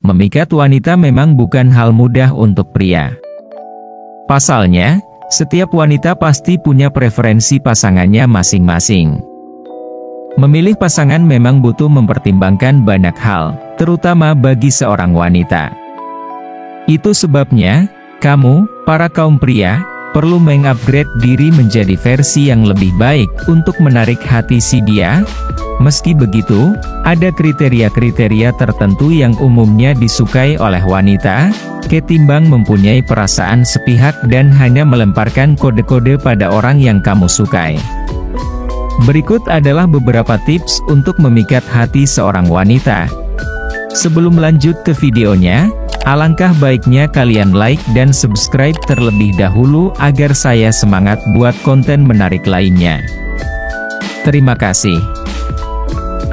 memikat wanita memang bukan hal mudah untuk pria. Pasalnya, setiap wanita pasti punya preferensi pasangannya masing-masing. Memilih pasangan memang butuh mempertimbangkan banyak hal, terutama bagi seorang wanita. Itu sebabnya, kamu, para kaum pria, perlu mengupgrade diri menjadi versi yang lebih baik untuk menarik hati si dia. Meski begitu, ada kriteria-kriteria tertentu yang umumnya disukai oleh wanita, ketimbang mempunyai perasaan sepihak dan hanya melemparkan kode-kode pada orang yang kamu sukai. Berikut adalah beberapa tips untuk memikat hati seorang wanita. Sebelum lanjut ke videonya, alangkah baiknya kalian like dan subscribe terlebih dahulu agar saya semangat buat konten menarik lainnya. Terima kasih.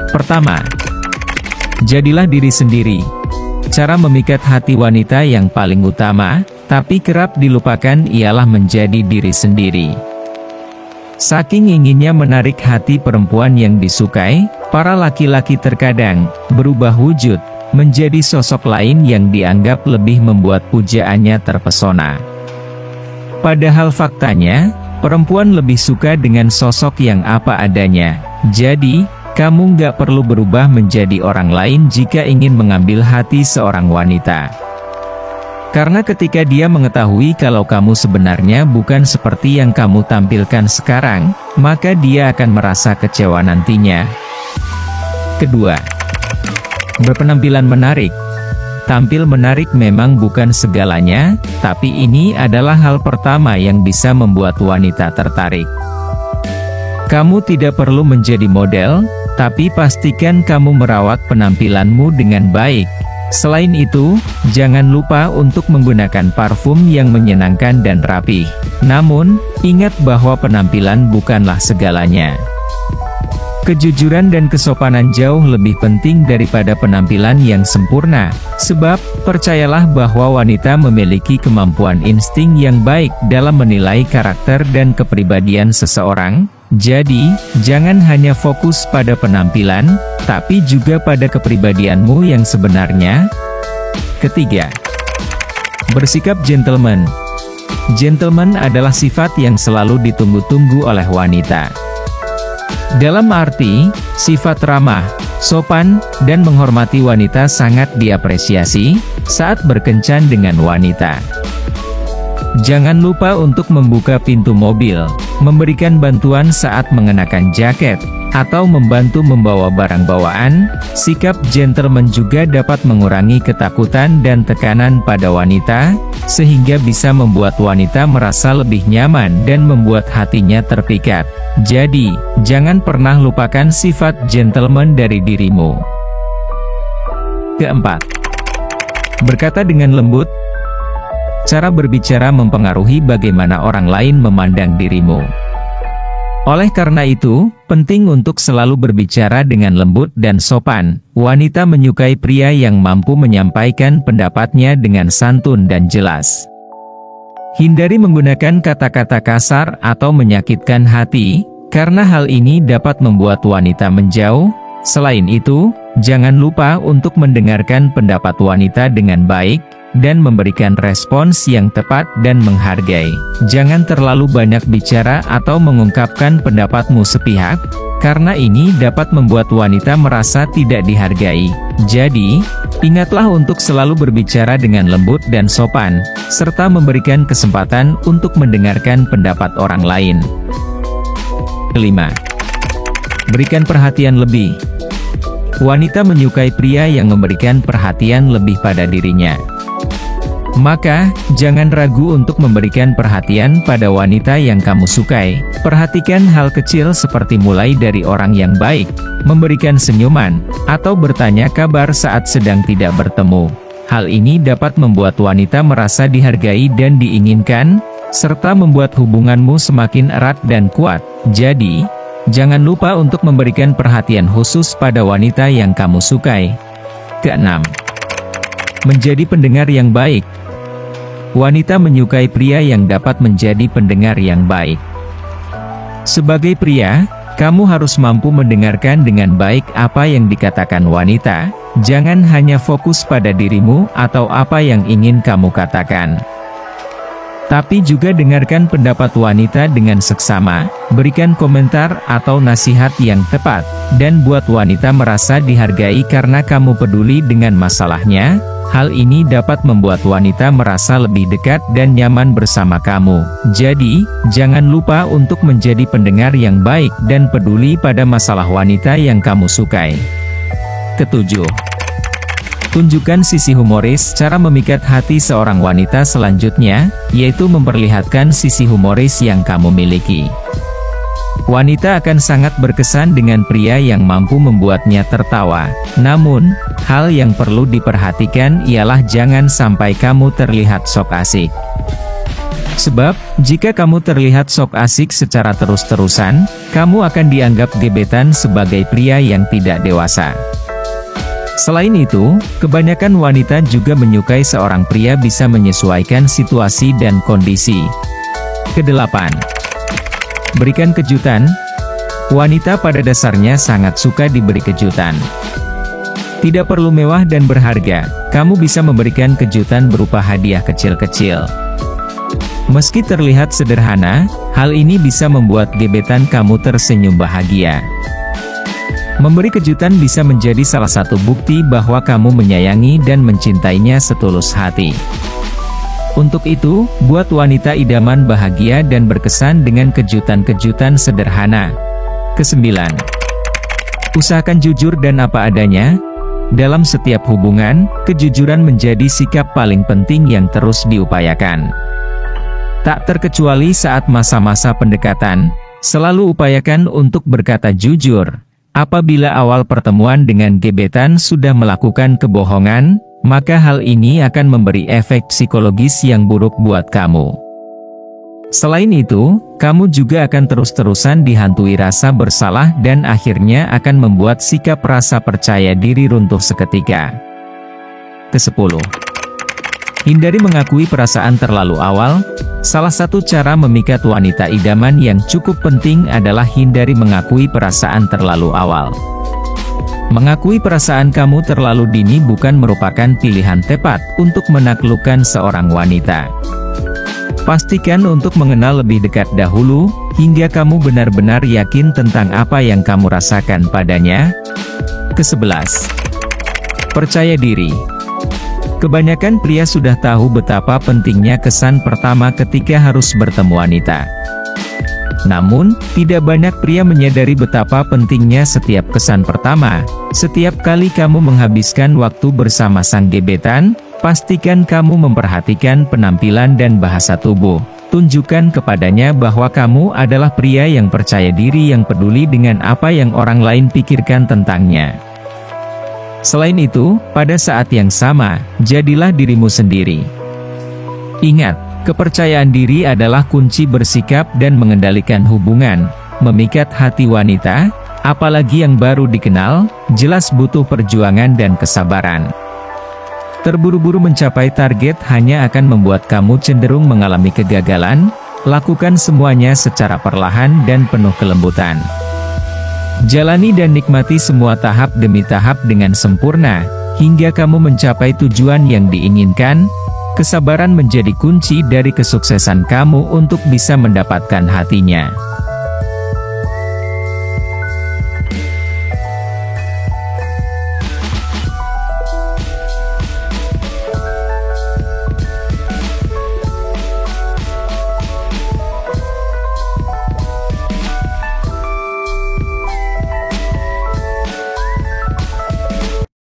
Pertama, jadilah diri sendiri. Cara memikat hati wanita yang paling utama, tapi kerap dilupakan ialah menjadi diri sendiri. Saking inginnya menarik hati perempuan yang disukai, para laki-laki terkadang berubah wujud menjadi sosok lain yang dianggap lebih membuat pujaannya terpesona. Padahal faktanya, perempuan lebih suka dengan sosok yang apa adanya. Jadi, kamu nggak perlu berubah menjadi orang lain jika ingin mengambil hati seorang wanita. Karena ketika dia mengetahui kalau kamu sebenarnya bukan seperti yang kamu tampilkan sekarang, maka dia akan merasa kecewa nantinya. Kedua, berpenampilan menarik. Tampil menarik memang bukan segalanya, tapi ini adalah hal pertama yang bisa membuat wanita tertarik. Kamu tidak perlu menjadi model, tapi pastikan kamu merawat penampilanmu dengan baik. Selain itu, jangan lupa untuk menggunakan parfum yang menyenangkan dan rapi. Namun, ingat bahwa penampilan bukanlah segalanya. Kejujuran dan kesopanan jauh lebih penting daripada penampilan yang sempurna, sebab, percayalah bahwa wanita memiliki kemampuan insting yang baik dalam menilai karakter dan kepribadian seseorang. Jadi, jangan hanya fokus pada penampilan, tapi juga pada kepribadianmu yang sebenarnya. Ketiga, bersikap gentleman. Gentleman adalah sifat yang selalu ditunggu-tunggu oleh wanita. Dalam arti, sifat ramah, sopan, dan menghormati wanita sangat diapresiasi saat berkencan dengan wanita. Jangan lupa untuk membuka pintu mobil, memberikan bantuan saat mengenakan jaket, atau membantu membawa barang bawaan. Sikap gentleman juga dapat mengurangi ketakutan dan tekanan pada wanita, sehingga bisa membuat wanita merasa lebih nyaman dan membuat hatinya terpikat. Jadi, jangan pernah lupakan sifat gentleman dari dirimu. Keempat, berkata dengan lembut. Cara berbicara mempengaruhi bagaimana orang lain memandang dirimu. Oleh karena itu, penting untuk selalu berbicara dengan lembut dan sopan. Wanita menyukai pria yang mampu menyampaikan pendapatnya dengan santun dan jelas. Hindari menggunakan kata-kata kasar atau menyakitkan hati, karena hal ini dapat membuat wanita menjauh. Selain itu, jangan lupa untuk mendengarkan pendapat wanita dengan baik, dan memberikan respons yang tepat dan menghargai. Jangan terlalu banyak bicara atau mengungkapkan pendapatmu sepihak, karena ini dapat membuat wanita merasa tidak dihargai. Jadi, ingatlah untuk selalu berbicara dengan lembut dan sopan, serta memberikan kesempatan untuk mendengarkan pendapat orang lain. Kelima, berikan perhatian lebih. Wanita menyukai pria yang memberikan perhatian lebih pada dirinya. Maka, jangan ragu untuk memberikan perhatian pada wanita yang kamu sukai. Perhatikan hal kecil seperti mulai dari orang yang baik, memberikan senyuman, atau bertanya kabar saat sedang tidak bertemu. Hal ini dapat membuat wanita merasa dihargai dan diinginkan, serta membuat hubunganmu semakin erat dan kuat. Jadi, jangan lupa untuk memberikan perhatian khusus pada wanita yang kamu sukai. Keenam, menjadi pendengar yang baik. Wanita menyukai pria yang dapat menjadi pendengar yang baik. Sebagai pria, kamu harus mampu mendengarkan dengan baik apa yang dikatakan wanita, jangan hanya fokus pada dirimu atau apa yang ingin kamu katakan. Tapi juga dengarkan pendapat wanita dengan seksama, berikan komentar atau nasihat yang tepat, dan buat wanita merasa dihargai karena kamu peduli dengan masalahnya. Hal ini dapat membuat wanita merasa lebih dekat dan nyaman bersama kamu. Jadi, jangan lupa untuk menjadi pendengar yang baik dan peduli pada masalah wanita yang kamu sukai. Ketujuh, tunjukkan sisi humoris. Cara memikat hati seorang wanita selanjutnya, yaitu memperlihatkan sisi humoris yang kamu miliki. Wanita akan sangat berkesan dengan pria yang mampu membuatnya tertawa. Namun, hal yang perlu diperhatikan ialah jangan sampai kamu terlihat sok asik. Sebab, jika kamu terlihat sok asik secara terus-terusan, kamu akan dianggap gebetan sebagai pria yang tidak dewasa. Selain itu, kebanyakan wanita juga menyukai seorang pria bisa menyesuaikan situasi dan kondisi. Kedelapan, berikan kejutan. Wanita pada dasarnya sangat suka diberi kejutan. Tidak perlu mewah dan berharga, kamu bisa memberikan kejutan berupa hadiah kecil-kecil. Meski terlihat sederhana, hal ini bisa membuat gebetan kamu tersenyum bahagia. Memberi kejutan bisa menjadi salah satu bukti bahwa kamu menyayangi dan mencintainya setulus hati. Untuk itu, buat wanita idaman bahagia dan berkesan dengan kejutan-kejutan sederhana. Kesembilan, usahakan jujur dan apa adanya. Dalam setiap hubungan, kejujuran menjadi sikap paling penting yang terus diupayakan. Tak terkecuali saat masa-masa pendekatan, selalu upayakan untuk berkata jujur. Apabila awal pertemuan dengan gebetan sudah melakukan kebohongan, maka hal ini akan memberi efek psikologis yang buruk buat kamu. Selain itu, kamu juga akan terus-terusan dihantui rasa bersalah dan akhirnya akan membuat sikap rasa percaya diri runtuh seketika. Kesepuluh, hindari mengakui perasaan terlalu awal. Salah satu cara memikat wanita idaman yang cukup penting adalah hindari mengakui perasaan terlalu awal. Mengakui perasaan kamu terlalu dini bukan merupakan pilihan tepat untuk menaklukkan seorang wanita. Pastikan untuk mengenal lebih dekat dahulu, hingga kamu benar-benar yakin tentang apa yang kamu rasakan padanya. Kesebelas, percaya diri. Kebanyakan pria sudah tahu betapa pentingnya kesan pertama ketika harus bertemu wanita. Namun, tidak banyak pria menyadari betapa pentingnya setiap kesan pertama. Setiap kali kamu menghabiskan waktu bersama sang gebetan, pastikan kamu memperhatikan penampilan dan bahasa tubuh. Tunjukkan kepadanya bahwa kamu adalah pria yang percaya diri yang peduli dengan apa yang orang lain pikirkan tentangnya. Selain itu, pada saat yang sama, jadilah dirimu sendiri. Ingat, kepercayaan diri adalah kunci bersikap dan mengendalikan hubungan. Memikat hati wanita, apalagi yang baru dikenal, jelas butuh perjuangan dan kesabaran. Terburu-buru mencapai target hanya akan membuat kamu cenderung mengalami kegagalan. Lakukan semuanya secara perlahan dan penuh kelembutan. Jalani dan nikmati semua tahap demi tahap dengan sempurna, hingga kamu mencapai tujuan yang diinginkan. Kesabaran menjadi kunci dari kesuksesan kamu untuk bisa mendapatkan hatinya.